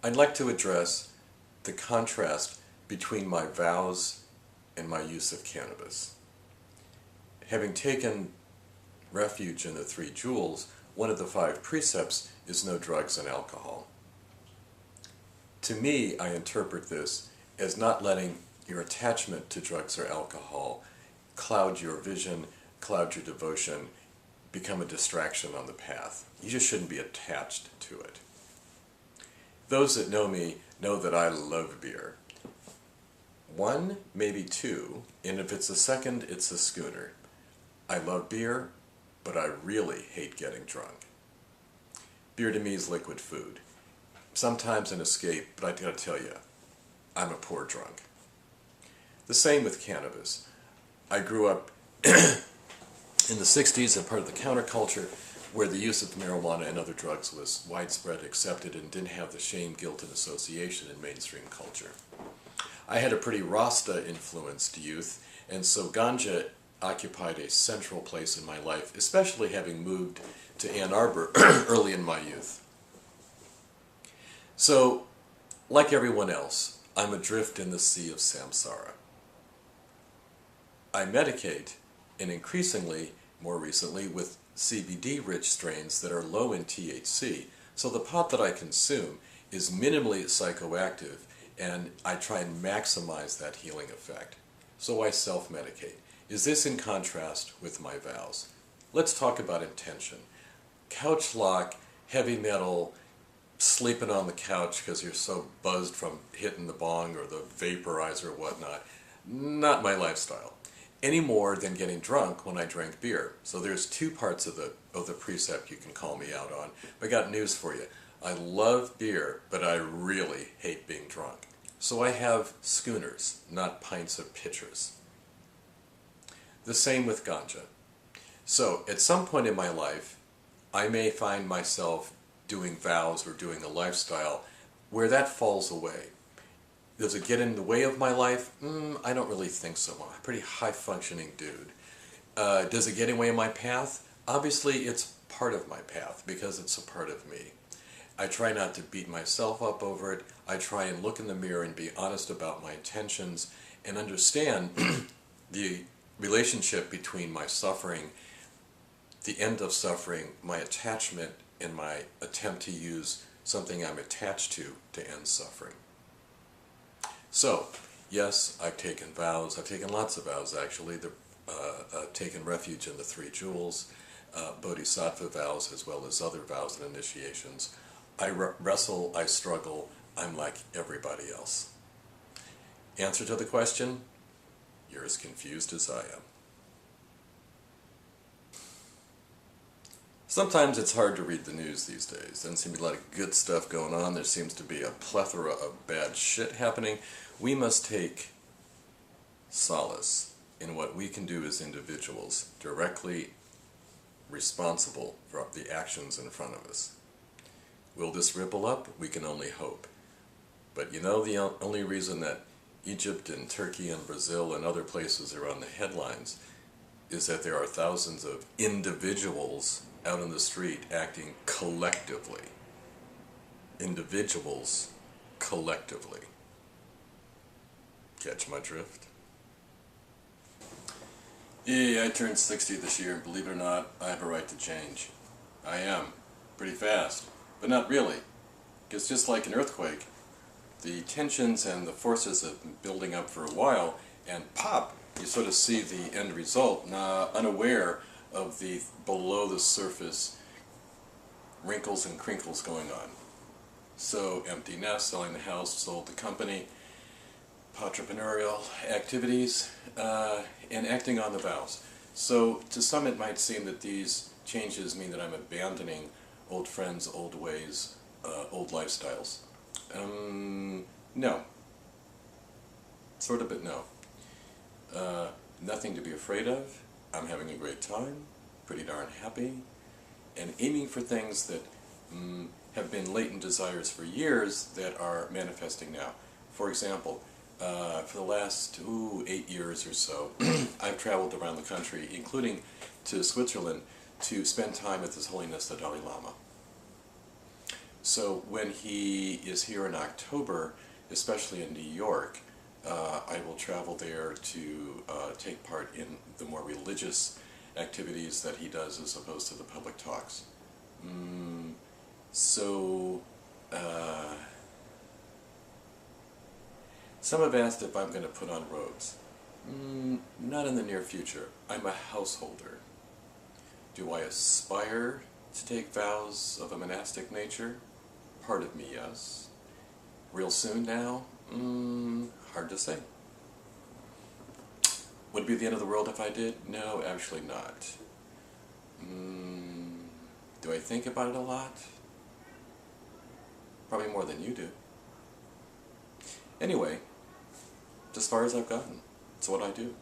I'd like to address the contrast between my vows and my use of cannabis. Having taken refuge in the three jewels, one of the 5 precepts is no drugs and alcohol. To me, I interpret this as not letting your attachment to drugs or alcohol cloud your vision, cloud your devotion, become a distraction on the path. You just shouldn't be attached to it. Those that know me know that I love beer. 1, maybe 2, and if it's a second, it's a schooner. I love beer, but I really hate getting drunk. Beer to me is liquid food. Sometimes an escape, but I gotta tell you, I'm a poor drunk. The same with cannabis. I grew up in the 60s and part of the counterculture where the use of marijuana and other drugs was widespread, accepted, and didn't have the shame, guilt, and association in mainstream culture. I had a pretty Rasta-influenced youth, and so ganja occupied a central place in my life, especially having moved to Ann Arbor early in my youth. So, like everyone else, I'm adrift in the sea of samsara. I medicate, and increasingly, more recently, with CBD-rich strains that are low in THC, so the pot that I consume is minimally psychoactive, and I try and maximize that healing effect. So I self-medicate. Is this in contrast with my vows? Let's talk about intention. Couch lock, heavy metal, sleeping on the couch because you're so buzzed from hitting the bong or the vaporizer or whatnot. Not my lifestyle. Any more than getting drunk when I drank beer. So there's 2 parts of the precept you can call me out on. But I got news for you. I love beer, but I really hate being drunk. So I have schooners, not pints of pitchers. The same with ganja. So at some point in my life, I may find myself doing vows or doing a lifestyle where that falls away. Does it get in the way of my life? I don't really think so. I'm a pretty high-functioning dude. Does it get in the way of my path? Obviously, it's part of my path because it's a part of me. I try not to beat myself up over it. I try and look in the mirror and be honest about my intentions and understand the relationship between my suffering, the end of suffering, my attachment, and my attempt to use something I'm attached to end suffering. So, yes, I've taken vows. I've taken lots of vows, actually. I've taken refuge in the 3 jewels, bodhisattva vows, as well as other vows and initiations. I wrestle, I struggle, I'm like everybody else. Answer to the question? You're as confused as I am. Sometimes it's hard to read the news these days. There doesn't seem to be a lot of good stuff going on. There seems to be a plethora of bad shit happening. We must take solace in what we can do as individuals, directly responsible for the actions in front of us. Will this ripple up? We can only hope. But you know, the only reason that Egypt and Turkey and Brazil and other places are on the headlines is that there are thousands of individuals out in the street acting collectively. Individuals collectively. Catch my drift? Yeah, I turned 60 this year, and believe it or not, I have a right to change. I am. Pretty fast. But not really. Because just like an earthquake, the tensions and the forces have been building up for a while, and pop, you sort of see the end result, unaware of the below the surface wrinkles and crinkles going on. So, empty nest, selling the house, sold the company, entrepreneurial activities, and acting on the vows. So, to some it might seem that these changes mean that I'm abandoning old friends, old ways, old lifestyles. No. Sort of, but no. Nothing to be afraid of. I'm having a great time, pretty darn happy, and aiming for things that have been latent desires for years that are manifesting now. For example, for the last 8 years or so, I've traveled around the country, including to Switzerland, to spend time with His Holiness the Dalai Lama. So when he is here in October, especially in New York, I will travel there to take part in the more religious activities that he does as opposed to the public talks. So, some have asked if I'm going to put on robes. Not in the near future. I'm a householder. Do I aspire to take vows of a monastic nature? Part of me, yes. Real soon now? Hard to say. Would it be the end of the world if I did? No, actually not. Do I think about it a lot? Probably more than you do. Anyway, as far as I've gotten, it's what I do.